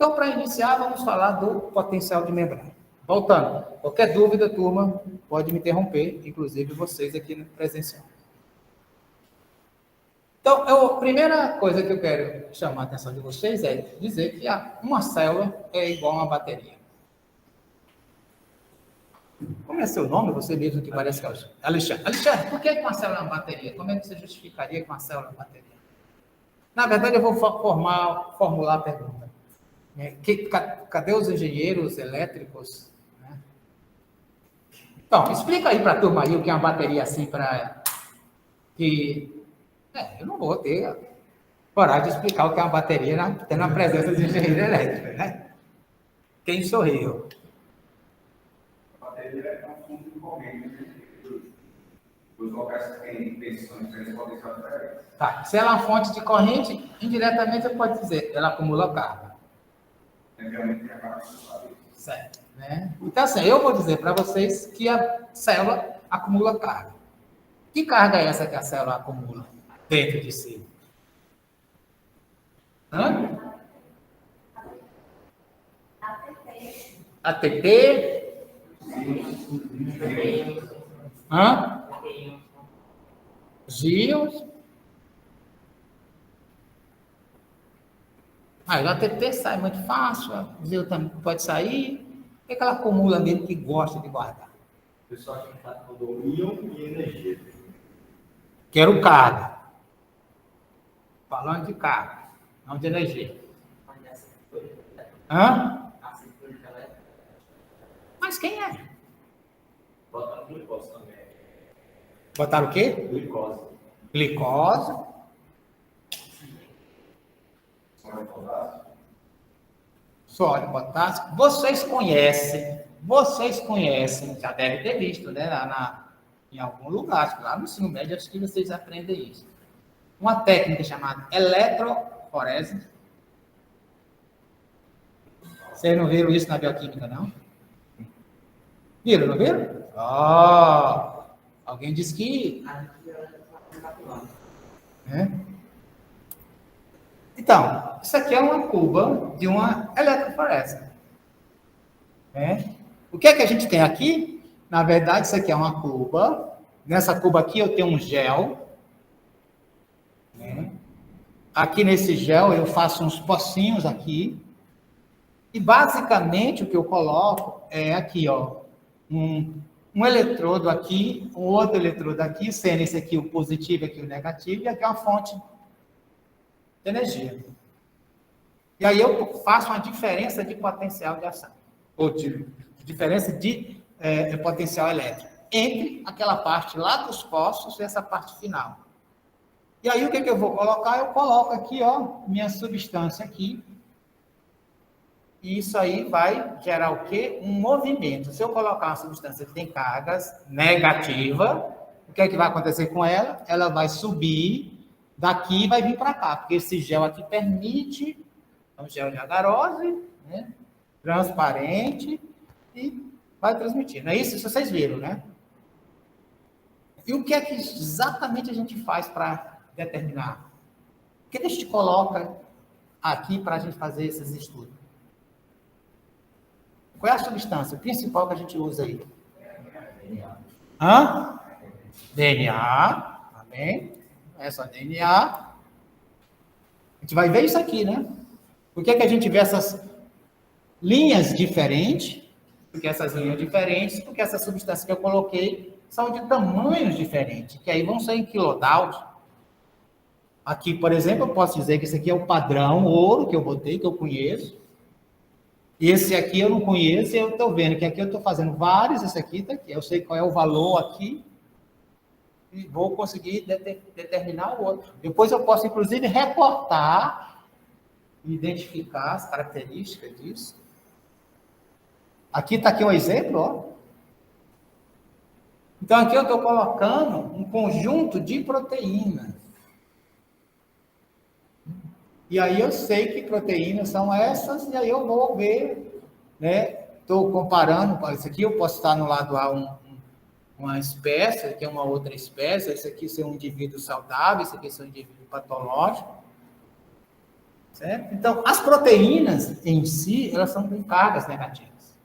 Então, para iniciar, vamos falar do potencial de membrana. Voltando, qualquer dúvida, turma, pode me interromper, inclusive vocês aqui no presencial. Então, a primeira coisa que eu quero chamar a atenção de vocês é dizer que uma célula é igual a uma bateria. Como é seu nome? Você mesmo que parece que é Alexandre. Alexandre, por que uma célula é uma bateria? Como é que você justificaria que uma célula é uma bateria? Na verdade, eu vou formular a pergunta. Cadê os engenheiros elétricos? Então, explica aí para a turma aí o que é uma bateria assim para que... eu não vou ter coragem de explicar o que é uma bateria tendo a presença de engenheiro elétrico, né? Quem sou eu? A bateria é um fundo de corrente. Os locais que têm tensões diferentes podem ser diferentes. Tá. Se ela é uma fonte de corrente, indiretamente eu posso dizer, ela acumula carga. Realmente é carga suave. Certo. Né? Então, assim, eu vou dizer para vocês que a célula acumula carga. Que carga é essa que a célula acumula dentro de si? ATP? Gios? O ATP sai muito fácil, o Gio também pode sair. O que ela acumula mesmo que gosta de guardar? O pessoal que está falando íon e energia. Quero carga. Falando de carga, não de energia. Mas quem é? Botaram glicose também. Botaram o quê? Glicose. Glicose. Sódio, potássio. Vocês conhecem, já devem ter visto, né? Em algum lugar, lá no ensino médio, acho que vocês aprendem isso. Uma técnica chamada eletroforese. Vocês não viram isso na bioquímica, não? Viram, não viram? Alguém disse que... Então, isso aqui é uma cuba de uma eletroforese. O que é que a gente tem aqui? Na verdade, isso aqui é uma cuba. Nessa cuba aqui eu tenho um gel. Aqui nesse gel eu faço uns pocinhos aqui. E basicamente o que eu coloco é aqui, ó, um eletrodo aqui, um outro eletrodo aqui, sendo esse aqui o positivo e aqui o negativo, e aqui é uma fonte de energia. E aí eu faço uma diferença de potencial de ação, ou de diferença de potencial elétrico, entre aquela parte lá dos poços e essa parte final. E aí o que eu vou colocar? Eu coloco aqui, ó, minha substância aqui, e isso aí vai gerar o quê? Um movimento. Se eu colocar uma substância que tem cargas negativa, o que é que vai acontecer com ela? Ela vai subir daqui e vai vir para cá, porque esse gel aqui permite, é um gel de agarose, né? Transparente, e vai transmitir. Não é isso? Isso vocês viram, né? E o que é que exatamente a gente faz para determinar? O que a gente coloca aqui para a gente fazer esses estudos? Qual é a substância principal que a gente usa aí? DNA. Amém? Essa DNA. A gente vai ver isso aqui, né? Por que a gente vê essas linhas diferentes? Porque essas linhas diferentes, porque essas substâncias que eu coloquei são de tamanhos diferentes, que aí vão ser em kilodaltons. Aqui, por exemplo, eu posso dizer que esse aqui é o padrão ouro que eu botei, que eu conheço. Esse aqui eu não conheço, e eu estou vendo que aqui eu estou fazendo vários, esse aqui está aqui. Eu sei qual é o valor aqui, e vou conseguir determinar o outro. Depois eu posso, inclusive, recortar, identificar as características disso. Aqui está aqui um exemplo, ó. Então, aqui eu estou colocando um conjunto de proteínas. E aí eu sei que proteínas são essas, e aí eu vou ver, né? Estou comparando, isso aqui eu posso estar no lado A uma espécie, aqui é uma outra espécie, esse aqui ser um indivíduo saudável, esse aqui ser um indivíduo patológico. Certo? Então, as proteínas em si, elas são com cargas negativas.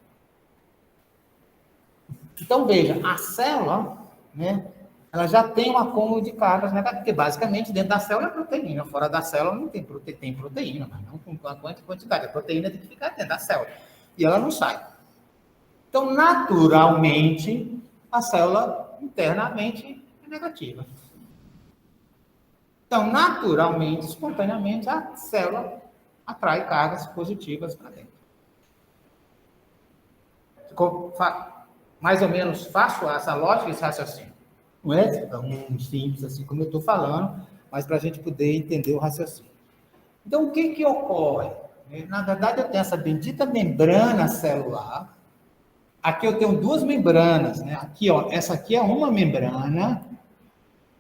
Então, veja, a célula, né, ela já tem um acúmulo de cargas negativas, porque basicamente dentro da célula é proteína, fora da célula não tem proteína, tem proteína, mas não com a quantidade. A proteína tem que ficar dentro da célula. E ela não sai. Então, naturalmente, a célula internamente é negativa. Então, naturalmente, espontaneamente, a célula atrai cargas positivas para dentro. Ficou mais ou menos fácil essa lógica, esse raciocínio? Não é tão simples assim como eu estou falando, mas para a gente poder entender o raciocínio. Então, o que ocorre? Na verdade, eu tenho essa bendita membrana celular. Aqui eu tenho duas membranas, né? Aqui, ó, essa aqui é uma membrana,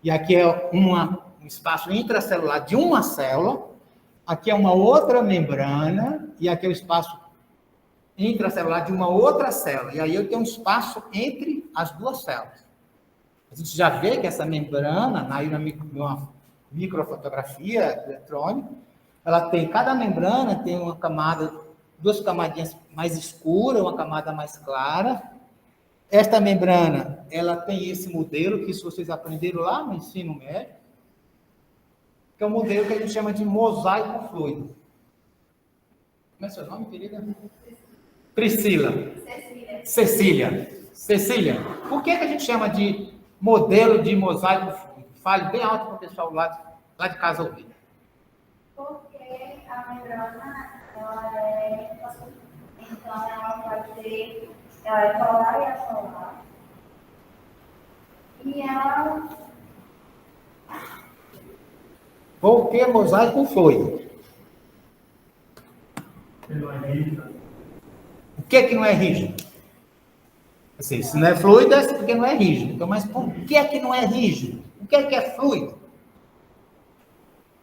e aqui é um espaço intracelular de uma célula. Aqui é uma outra membrana, e aqui é o espaço intracelular de uma outra célula. E aí eu tenho um espaço entre as duas células. A gente já vê que essa membrana, aí na microfotografia eletrônica, ela tem, cada membrana tem uma camada, duas camadinhas mais escuras, uma camada mais clara. Esta membrana, ela tem esse modelo, que isso vocês aprenderam lá no ensino médio, que é um modelo que a gente chama de mosaico fluido. Como é seu nome, querida? Priscila. Cecília. Por que a gente chama de modelo de mosaico fluido? Fale bem alto para o pessoal lá de casa ouvir. Porque a membrana, ela é... Então, ela pode ter... Ela é polar e apolar. E ela... Por que mosaico fluido? O que não é rígido? Assim, se não é fluido, é porque não é rígido. Então, mas por que não é rígido? O que é fluido?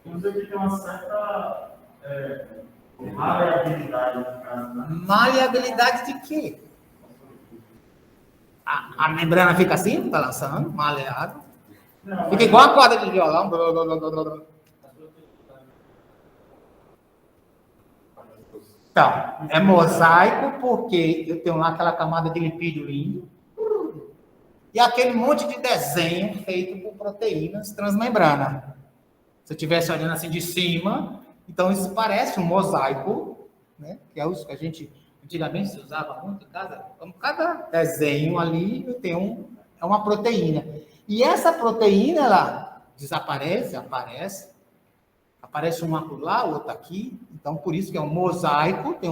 Você tem uma certa maleabilidade no caso, né? Maleabilidade de quê? A membrana fica assim, balançando, maleável. Fica igual a corda de violão. Então, é mosaico porque eu tenho lá aquela camada de lipídio lindo e aquele monte de desenho feito por proteínas transmembrana. Se eu estivesse olhando assim de cima, então isso parece um mosaico, né? Que é o que a gente antigamente se usava muito em casa. Então, cada desenho ali eu tenho é uma proteína. E essa proteína, ela desaparece, aparece uma lá, outra aqui. Então, por isso que é um mosaico, tem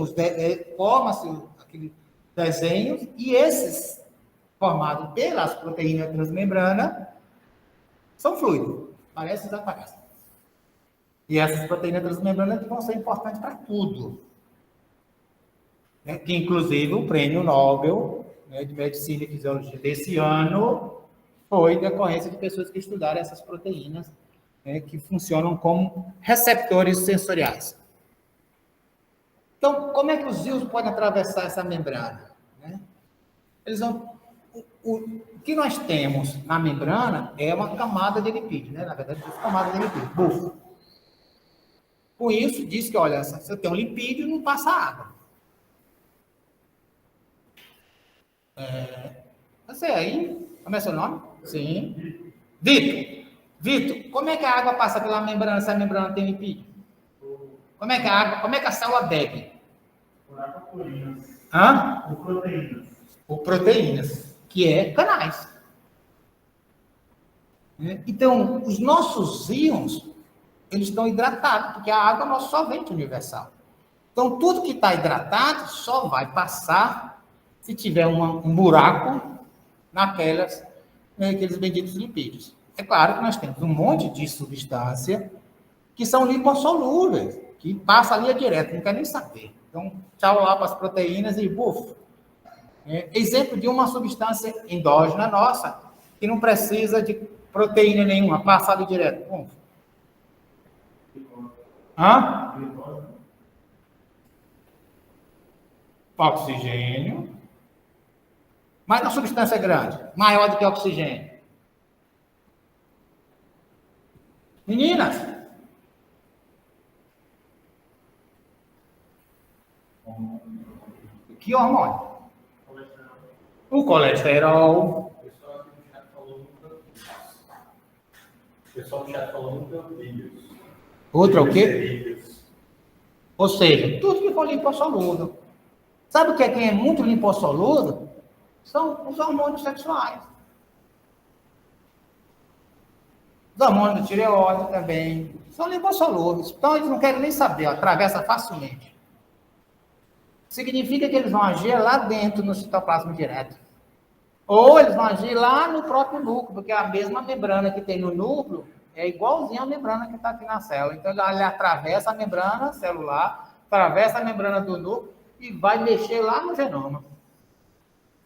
forma-se aqueles desenhos, e esses, formados pelas proteínas transmembrana, são fluidos. Aparece e desaparece. E essas proteínas transmembrana que vão ser importantes para tudo. Né? Que, inclusive, o prêmio Nobel, né, de Medicina e Fisiologia desse ano foi decorrência de pessoas que estudaram essas proteínas, né, que funcionam como receptores sensoriais. Então, como é que os íons podem atravessar essa membrana? Né? Eles vão... O que nós temos na membrana é uma camada de lipídio, né? Na verdade, duas camadas de lipídio, bufo. Com isso, diz que, olha, se eu tenho um lipídio, não passa água. Você aí, como é seu nome? Sim. Vitor, como é que a água passa pela membrana se a membrana tem lipídio? Como é que a célula bebe? Por proteínas. Hã? Por proteínas. Por proteínas, que é canais. Então, os nossos íons, eles estão hidratados, porque a água é o nosso solvente universal. Então, tudo que está hidratado só vai passar se tiver um buraco naqueles benditos lipídios. É claro que nós temos um monte de substância que são lipossolúveis, que passa ali direto, não quer nem saber. Então, tchau lá para as proteínas e bufo. Exemplo de uma substância endógena nossa, que não precisa de proteína nenhuma, passa ali direto. Bom. Oxigênio. Mas uma substância grande, maior do que oxigênio. Meninas, Que hormônio? Colesterol. O colesterol. O pessoal do chat falou muito vídeos. Outra o quê? Vídeos. Ou seja, tudo que for lipossoludo. Sabe o que é quem é muito lipossoludo? São os hormônios sexuais. Os hormônios do tireoide também são lipossolúveis. Então, eles não querem nem saber, ó, atravessa facilmente. Significa que eles vão agir lá dentro no citoplasma direto. Ou eles vão agir lá no próprio núcleo, porque a mesma membrana que tem no núcleo é igualzinha à membrana que está aqui na célula. Então, ele atravessa a membrana celular, atravessa a membrana do núcleo e vai mexer lá no genoma.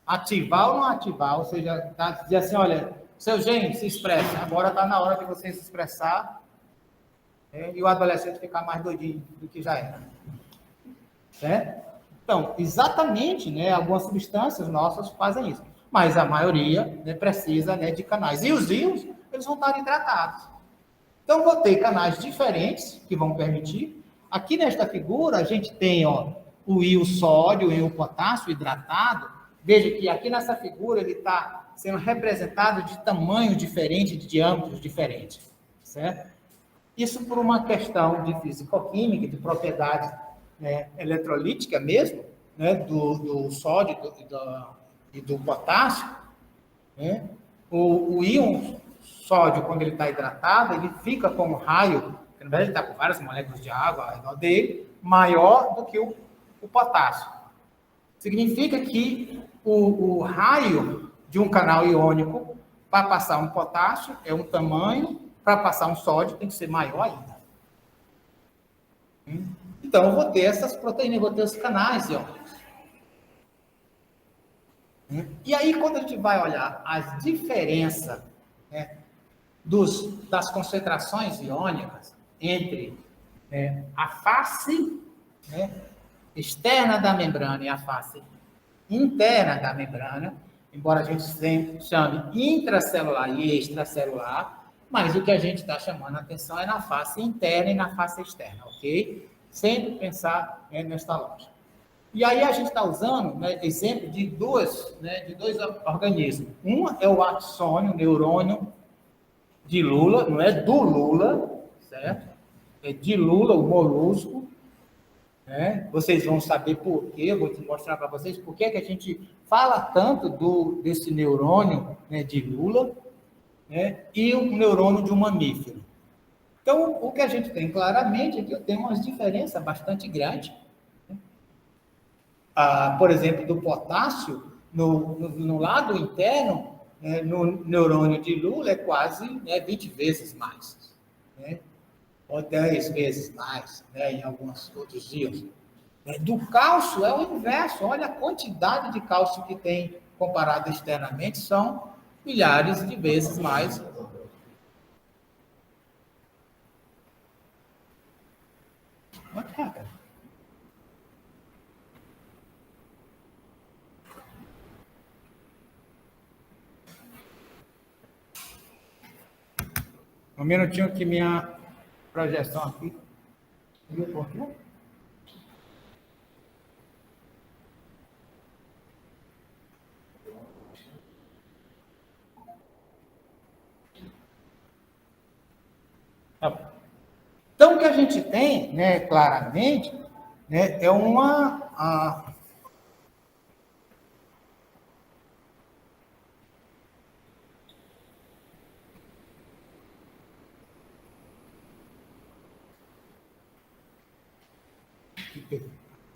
Ativar ou não ativar, ou seja, dizer assim, olha, seu gene se expressa, agora está na hora de você se expressar, e o adolescente ficar mais doidinho do que já era. Certo? Então, exatamente, né, algumas substâncias nossas fazem isso, mas a maioria, né, precisa, né, de canais. E os íons, eles vão estar hidratados. Então, vou ter canais diferentes que vão permitir. Aqui nesta figura, a gente tem, ó, o íon sódio e o potássio hidratado. Veja que aqui nessa figura ele está sendo representado de tamanho diferente, de diâmetros diferentes, certo? Isso por uma questão de fisicoquímica, de propriedade, né, eletrolítica mesmo, né, do sódio e do potássio, né? O íon sódio, quando ele está hidratado, ele fica como raio, ao invés de estar com várias moléculas de água ao redor dele, maior do que o potássio. Significa que o raio de um canal iônico para passar um potássio é um tamanho, para passar um sódio tem que ser maior ainda. Então, eu vou ter essas proteínas, eu vou ter os canais iônicos. E aí, quando a gente vai olhar as diferenças, né, das concentrações iônicas entre, né, a face, né, externa da membrana e a face interna da membrana, embora a gente sempre chame intracelular e extracelular, mas o que a gente está chamando a atenção é na face interna e na face externa, ok? Sempre pensar, né, nesta lógica. E aí a gente está usando, né, exemplo de dois organismos. Um é o axônio, o neurônio de Lula, não é do Lula, certo? É de Lula, o molusco. Vocês vão saber por quê, eu vou te mostrar para vocês por que a gente fala tanto desse neurônio, né, de Lula, né, e o neurônio de um mamífero. Então, o que a gente tem claramente é que eu tenho umas diferenças bastante grandes. Né? Por exemplo, do potássio, no lado interno, né, no neurônio de Lula é quase, né, 20 vezes mais. Né? Ou 10 vezes mais, né, em alguns outros dias. Do cálcio é o inverso. Olha a quantidade de cálcio que tem comparado externamente, são milhares de vezes mais. Um minutinho que minha projeção aqui. Viu por quê? Então, o que a gente tem, né, claramente, né, é uma...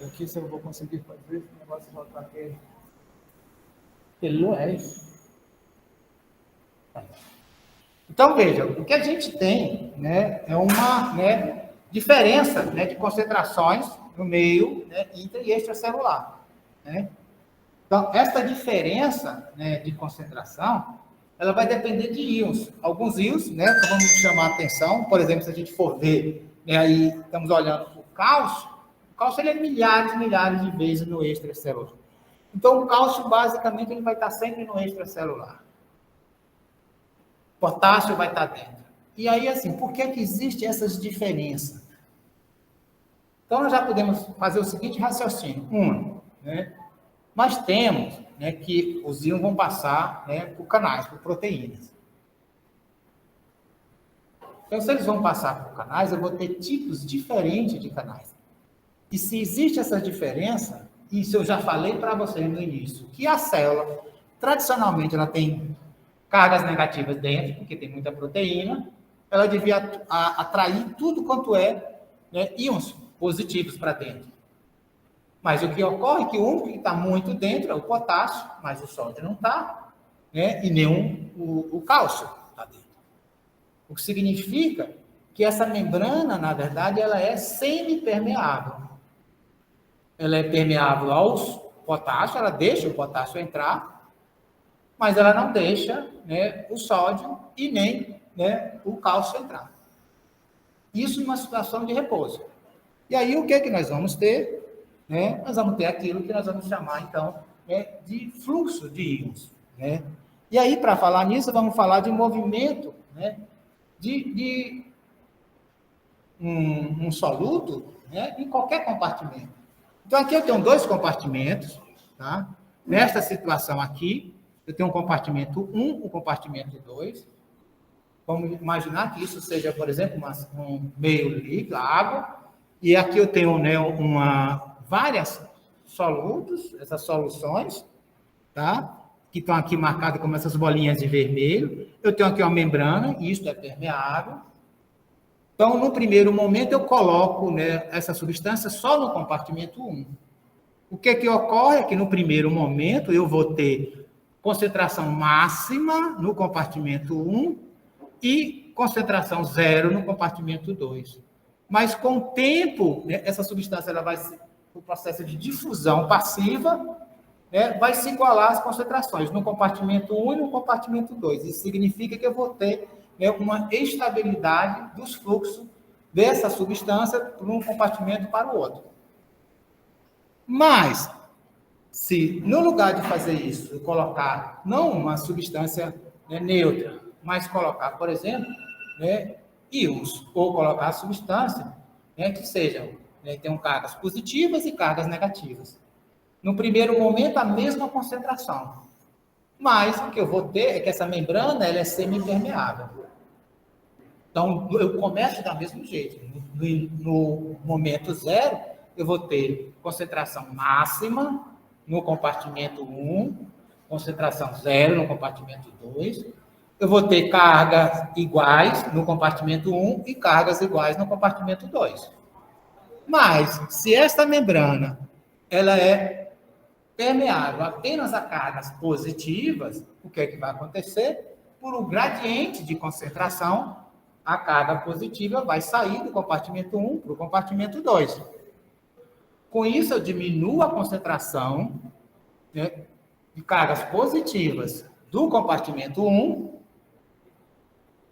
Aqui se eu vou conseguir fazer esse negócio de voltar aqui. Ele não é isso. Então, veja, o que a gente tem, né, é uma, né, diferença, né, de concentrações no meio, né, intra e extracelular. Né? Então, essa diferença, né, de concentração, ela vai depender de íons. Alguns íons, né, que vamos chamar a atenção, por exemplo, se a gente for ver, né, aí estamos olhando o cálcio ele é milhares de vezes no extracelular. Então, o cálcio, basicamente, ele vai estar sempre no extracelular. Potássio vai estar dentro. E aí, assim, por que existem essas diferenças? Então, nós já podemos fazer o seguinte raciocínio. Né? Nós temos, né, que os íons vão passar, né, por canais, por proteínas. Então, se eles vão passar por canais, eu vou ter tipos diferentes de canais. E se existe essa diferença, isso eu já falei para vocês no início, que a célula, tradicionalmente, ela tem cargas negativas dentro, porque tem muita proteína, ela devia atrair tudo quanto é, né, íons positivos para dentro. Mas o que ocorre é que o único que está muito dentro é o potássio, mas o sódio não está, né, e nem o cálcio está dentro. O que significa que essa membrana, na verdade, ela é semipermeável. Ela é permeável aos potássio, ela deixa o potássio entrar, mas ela não deixa, né, o sódio e nem, né, o cálcio entrar. Isso numa situação de repouso. E aí, o que é que nós vamos ter? Né? Nós vamos ter aquilo que nós vamos chamar, então, né, de fluxo de íons. Né? E aí, para falar nisso, vamos falar de movimento, né, de um soluto, né, em qualquer compartimento. Então, aqui eu tenho 2 compartimentos. Tá? Nesta situação aqui, eu tenho um compartimento 1, um compartimento 2. Vamos imaginar que isso seja, por exemplo, um meio líquido, água. E aqui eu tenho, né, várias solutos, essas soluções, tá? Que estão aqui marcadas como essas bolinhas de vermelho. Eu tenho aqui uma membrana, e isso é permeável. Então, no primeiro momento, eu coloco, né, essa substância só no compartimento 1. O que ocorre é que, no primeiro momento, eu vou ter concentração máxima no compartimento 1 e concentração 0 no compartimento 2. Mas, com o tempo, né, essa substância ela vai, o processo de difusão passiva, né, vai se igualar às concentrações no compartimento 1 e no compartimento 2. Isso significa que eu vou ter, né, uma estabilidade dos fluxos dessa substância de um compartimento para o outro. Mas, se no lugar de fazer isso, eu colocar não uma substância, né, neutra, mas colocar, por exemplo, né, íons, ou colocar a substância, né, que sejam, né, tenham cargas positivas e cargas negativas. No primeiro momento, a mesma concentração. Mas o que eu vou ter é que essa membrana ela é semipermeável. Então, eu começo do mesmo jeito. No momento 0, eu vou ter concentração máxima no compartimento 1, concentração 0 no compartimento 2. Eu vou ter cargas iguais no compartimento 1 e cargas iguais no compartimento 2. Mas, se esta membrana ela é permeável apenas a cargas positivas, o que é que vai acontecer? Por um gradiente de concentração, a carga positiva vai sair do compartimento 1 para o compartimento 2. Com isso, eu diminuo a concentração, né, de cargas positivas do compartimento 1,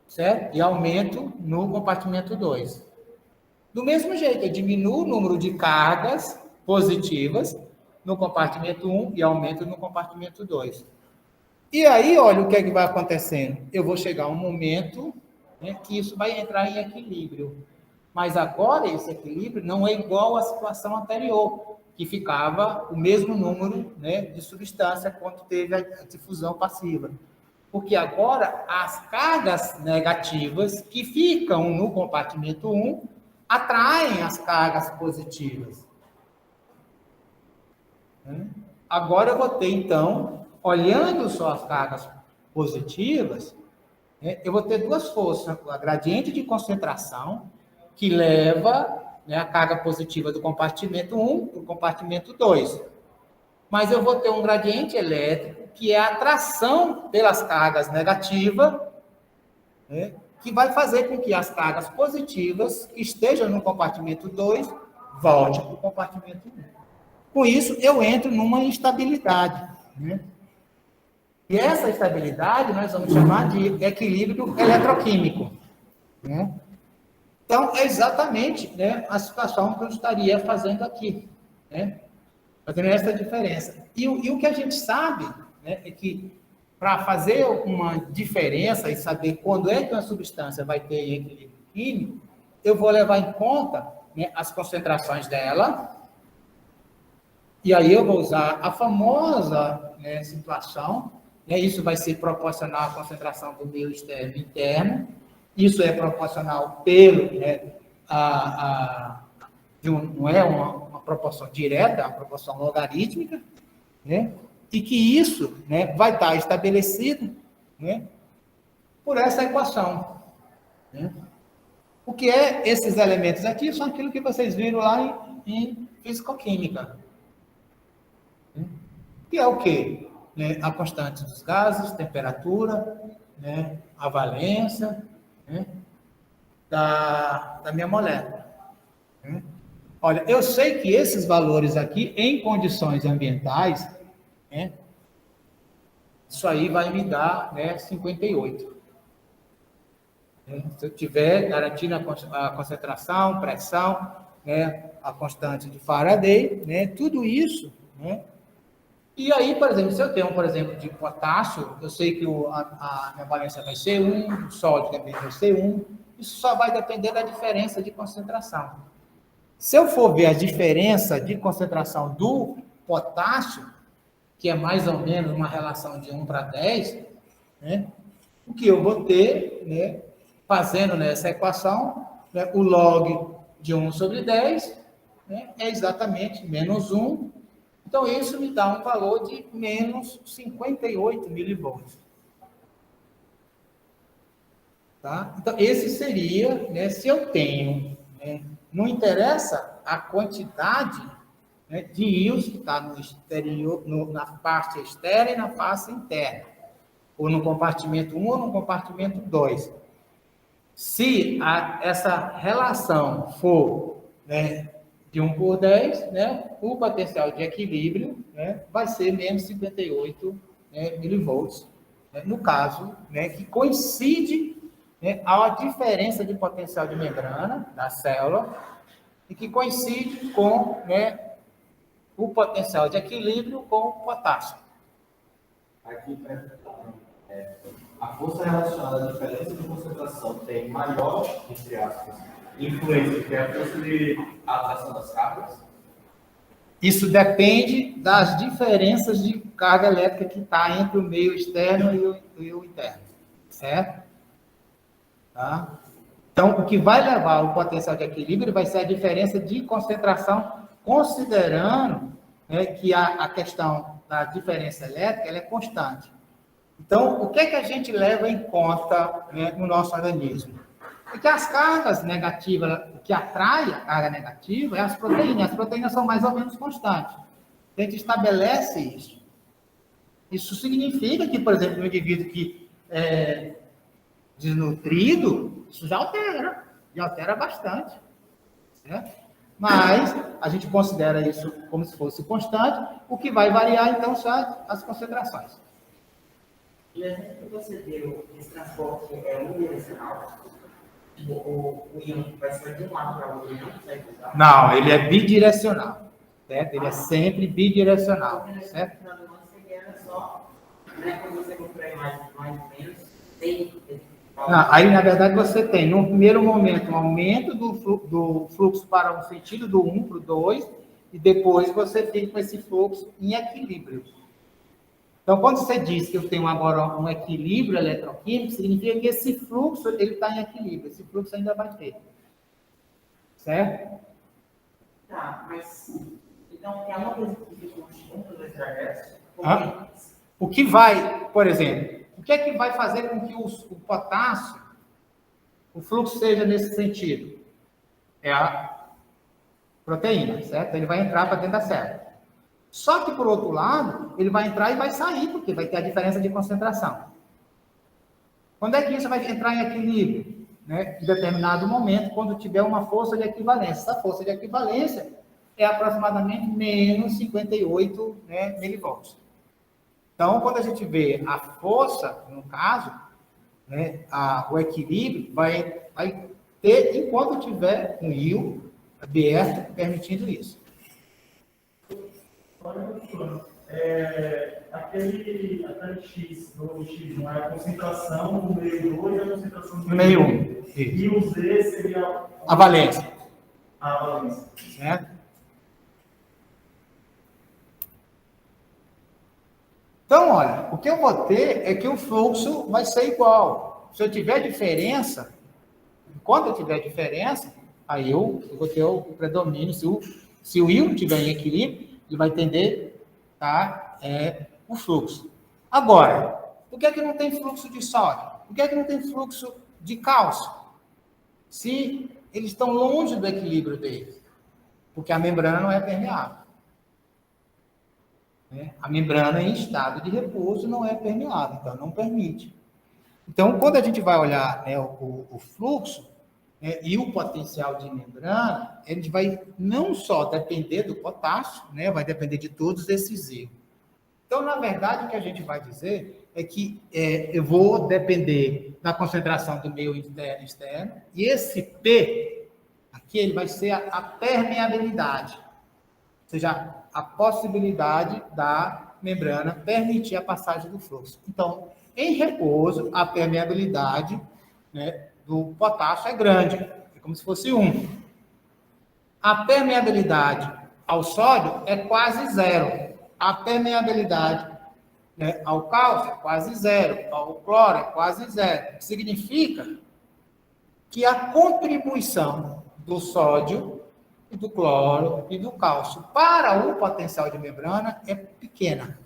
certo? E aumento no compartimento 2. Do mesmo jeito, eu diminuo o número de cargas positivas no compartimento 1 e aumento no compartimento 2. E aí, olha o que é que vai acontecendo. Eu vou chegar a um momento, né, que isso vai entrar em equilíbrio. Mas agora esse equilíbrio não é igual à situação anterior, que ficava o mesmo número, né, de substância quanto teve a difusão passiva. Porque agora as cargas negativas que ficam no compartimento 1 atraem as cargas positivas. Agora eu vou ter, então, olhando só as cargas positivas, né, eu vou ter 2 forças, a gradiente de concentração, que leva, né, a carga positiva do compartimento 1 para o compartimento 2. Mas eu vou ter um gradiente elétrico, que é a atração pelas cargas negativas, né, que vai fazer com que as cargas positivas que estejam no compartimento 2 voltem para o compartimento 1. Com isso, eu entro numa instabilidade. Né? E essa estabilidade nós vamos chamar de equilíbrio eletroquímico. Né? Então, é exatamente, né, a situação que eu estaria fazendo aqui. Né? Fazendo essa diferença. E o que a gente sabe, né, é que para fazer uma diferença e saber quando é que uma substância vai ter equilíbrio químico, eu vou levar em conta né, as concentrações dela. E aí eu vou usar a famosa, né, situação, né, isso vai ser proporcional à concentração do meio externo e interno. Isso é proporcional pelo, né, não é uma proporção direta, é uma proporção logarítmica, né, e que isso, né, vai estar estabelecido, né, por essa equação. Né? O que é esses elementos aqui? São aquilo que vocês viram lá em fisicoquímica. Né? Que é o quê? Né? A constante dos gases, temperatura, né? A valência, né? da minha molécula. Né? Olha, eu sei que esses valores aqui, em condições ambientais, né? Isso aí vai me dar, né, 58. Se eu tiver garantindo a concentração, pressão, né, a constante de Faraday, né, tudo isso, né? E aí, por exemplo, se eu tenho, por exemplo, de potássio, eu sei que a minha valência vai ser 1, o sódio também vai ser 1, isso só vai depender da diferença de concentração. Se eu for ver a diferença de concentração do potássio, que é mais ou menos uma relação de 1 para 10, né, o que eu vou ter, né, fazendo nessa equação, né, o log de 1 sobre 10, né, é exatamente menos 1. Então, isso me dá um valor de menos 58 milivolts. Tá? Então, esse seria, né, se eu tenho, né, não interessa a quantidade, né, de íons que está no exterior, na parte externa e na face interna, ou no compartimento 1 ou no compartimento 2. Se essa relação for, né, de 1 por 10, né, o potencial de equilíbrio, né, vai ser menos 58, né, milivolts. Né, no caso, né, que coincide, né, a diferença de potencial de membrana da célula e que coincide com, né, o potencial de equilíbrio com o potássio. Aqui, a força relacionada à diferença de concentração tem maior, entre aspas, influência que a força de atração das cargas? Isso depende das diferenças de carga elétrica que está entre o meio externo e o interno, certo? Tá? Então, o que vai levar o potencial de equilíbrio vai ser a diferença de concentração, considerando, né, que a questão da diferença elétrica ela é constante. Então, o que é que a gente leva em conta, né, no nosso organismo? Porque as cargas negativas, o que atrai a carga negativa é as proteínas. As proteínas são mais ou menos constantes. A gente estabelece isso. Isso significa que, por exemplo, um indivíduo que é desnutrido, isso já altera bastante. Certo? Mas a gente considera isso como se fosse constante, o que vai variar, então, são as concentrações. E o exemplo que você deu, esse transporte é unidirecional? O íon vai ser de um lado para o outro, não consegue usar? Não, ele é bidirecional. Certo? Ele é sempre bidirecional. Certo? Era só, né, quando você comprar mais ou menos, tem. Não, aí, na verdade, você tem, no primeiro momento, um aumento do fluxo para um sentido do 1 para o 2, e depois você tem com esse fluxo em equilíbrio. Então, quando você diz que eu tenho agora um equilíbrio eletroquímico, significa que esse fluxo ele está em equilíbrio, esse fluxo ainda vai ter. Certo? Tá, mas então tem alguma coisa que fica constante do extraverso? O que vai, por exemplo, o que é que vai fazer com que o potássio, o fluxo seja nesse sentido? É a proteína, certo? Ele vai entrar para dentro da célula. Só que, por outro lado, ele vai entrar e vai sair, porque vai ter a diferença de concentração. Quando é que isso vai entrar em equilíbrio? Né? Em determinado momento, quando tiver uma força de equivalência. Essa força de equivalência é aproximadamente menos 58, né, milivolts. Então, quando a gente vê a força, no caso, né, o equilíbrio vai ter, enquanto tiver um íon aberto, permitindo isso. Olha, professor, aquele X do X1 é a concentração do meio 2 e a concentração do Meio 1. E o Z seria A valência. a valência. Certo? Então, olha, o que eu vou ter é que o fluxo vai ser igual. Se eu tiver diferença, quando eu tiver diferença, aí eu vou ter o predomínio. Se o íon estiver em equilíbrio, ele vai tender, tá? O fluxo. Agora, por que é que não tem fluxo de sódio? Por que é que não tem fluxo de cálcio? Se eles estão longe do equilíbrio deles. Porque a membrana não é permeável. A membrana em estado de repouso não é permeável, então não permite. Então, quando a gente vai olhar o fluxo e o potencial de membrana, a gente vai não só depender do potássio, vai depender de todos esses erros. Então, na verdade, o que a gente vai dizer é que eu vou depender da concentração do meio interno e externo, e esse P, aqui, ele vai ser a permeabilidade, ou seja, a possibilidade da membrana permitir a passagem do fluxo. Então, em repouso, a permeabilidade do potássio é grande, é como se fosse 1. A permeabilidade ao sódio é quase 0. A permeabilidade ao cálcio é quase 0. Ao cloro é quase 0. Significa que a contribuição do sódio, do cloro e do cálcio para o potencial de membrana é pequena.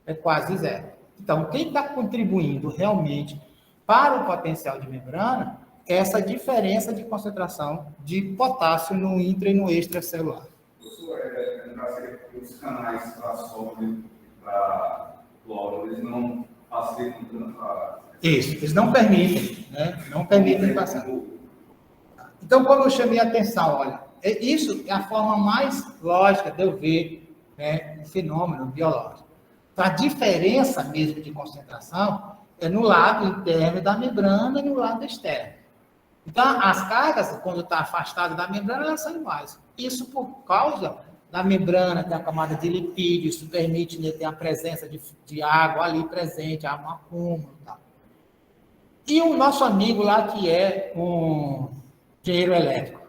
É quase 0. Então, quem está contribuindo realmente para o potencial de membrana é essa diferença de concentração de potássio no intra e no extracelular. Os canais para sódio e para cloro, eles não facilitam tanto a... Isso, eles não permitem, não permitem passar. Então, como eu chamei a atenção, olha, isso é a forma mais lógica de eu ver o fenômeno biológico. Então, a diferença mesmo de concentração é no lado interno da membrana e no lado externo. Então, as cargas, quando está afastada da membrana, elas são iguais. Isso por causa da membrana, tem a camada de lipídio, isso permite ter a presença de água ali presente, um acúmulo e tal. E o nosso amigo lá, que é um engenheiro elétrico.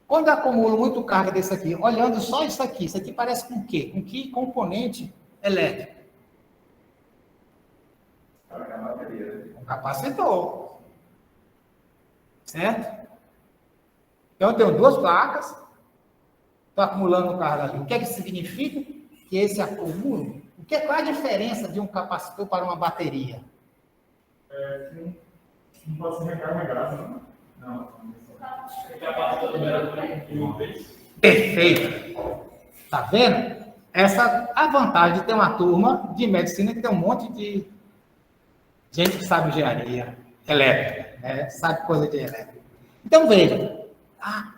Quando eu acumulo muito carga desse aqui, olhando só isso aqui parece com o quê? Com que componente elétrico? Um capacitor. Certo? Então, eu tenho 2 placas, estou acumulando carga ali. O que é que significa? Que esse acúmulo... Qual é a diferença de um capacitor para uma bateria? Não pode ser recarregado, não. Perfeito. Tá vendo? Essa é a vantagem de ter uma turma de medicina que tem um monte de gente que sabe engenharia elétrica, sabe coisa de elétrica. Então, veja.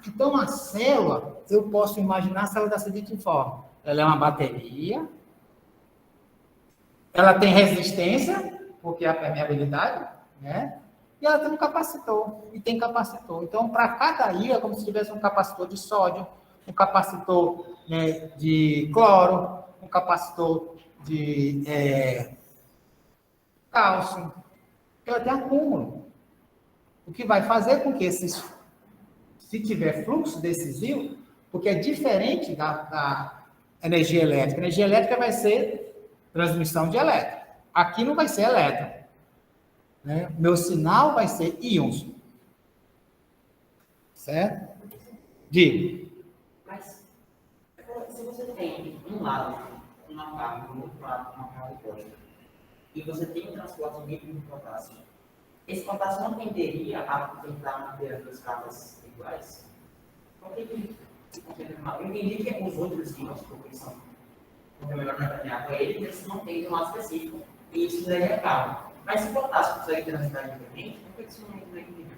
Então a célula, eu posso imaginar a célula da seguinte forma. Ela é uma bateria, ela tem resistência, porque é a permeabilidade, e ela tem um capacitor, e tem capacitor. Então, para cada ilha, é como se tivesse um capacitor de sódio, um capacitor de cloro, um capacitor de cálcio. Ela tem acúmulo. O que vai fazer com que se tiver fluxo desses íons, porque é diferente da energia elétrica. A energia elétrica vai ser transmissão de elétron. Aqui não vai ser elétron. Meu sinal vai ser íons. Certo? Diga. Mas, se você tem um lado, uma carga, do outro lado, uma carga oposta, e você tem um transporte líquido de potássio, esse potássio não tenderia a tentar manter as 2 cargas iguais? Por que eu entendi que os outros íons, porque são melhor caminhar com ele, eles não têm um lado específico, e isso daí é caro. Mas se o potássio consegue ter transitar diferente, por que isso não entra em equilíbrio?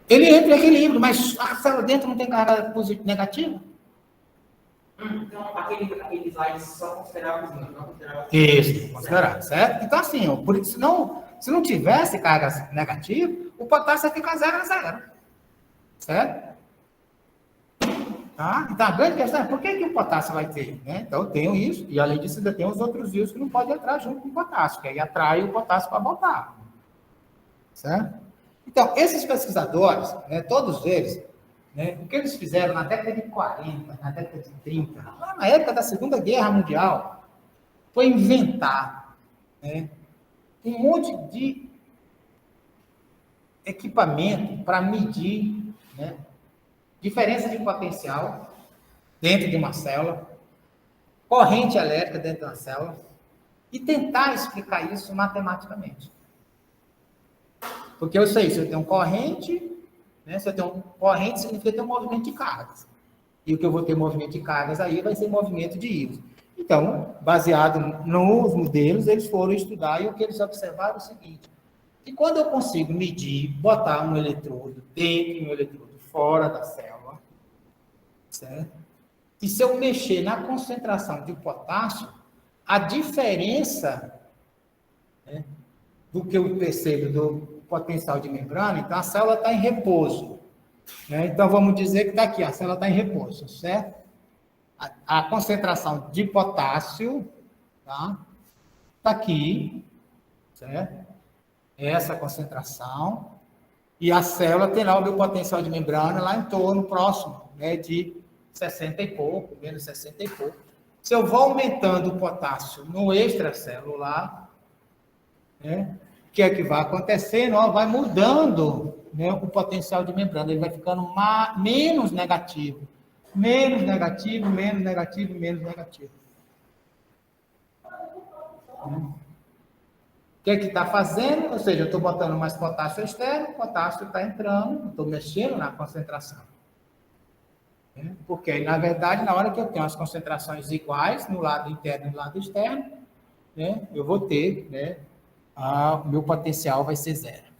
Ele entra em equilíbrio, mas a célula dentro não tem carga positiva, negativa? Então, aqueles slides só consideravam os íons, não consideravam os Isso, considerar, certo? Então, assim, se não tivesse carga negativa, o potássio ia ficar 0 a 0. Certo? Tá? Então, a grande questão é por que o potássio vai ter? Então, eu tenho isso, e além disso, ainda tem os outros íons que não podem entrar junto com o potássio, que aí atrai o potássio para voltar. Certo? Então, esses pesquisadores, todos eles, né? O que eles fizeram na década de 40, na década de 30, lá na época da Segunda Guerra Mundial, foi inventar, né, um monte de equipamento para medir, né, diferença de potencial dentro de uma célula, corrente elétrica dentro de uma célula, e tentar explicar isso matematicamente. Porque eu sei, se eu tenho corrente, né, se eu tenho corrente, significa ter um movimento de cargas. E o que eu vou ter movimento de cargas aí vai ser movimento de íons. Então, baseado nos modelos, eles foram estudar e o que eles observaram é o seguinte: que quando eu consigo medir, botar um eletrodo dentro e um eletrodo fora da célula, certo? E se eu mexer na concentração de potássio, a diferença, né, do que eu percebo do potencial de membrana, então a célula está em repouso, né? Então vamos dizer que está aqui, a célula está em repouso, certo? A concentração de potássio, tá? Está aqui, certo? Essa concentração, e a célula tem lá o meu potencial de membrana lá em torno, próximo, né, de 60 e pouco, menos 60 e pouco. Se eu vou aumentando o potássio no extracelular, né, o que é que vai acontecendo? Ó, vai mudando, né, o potencial de membrana, ele vai ficando menos negativo, menos negativo, menos negativo, menos negativo. O que é que está fazendo? Ou seja, eu estou botando mais potássio externo, o potássio está entrando, estou mexendo na concentração. Porque aí, na verdade, na hora que eu tenho as concentrações iguais no lado interno e no lado externo, né, eu vou ter, né, o meu potencial vai ser zero.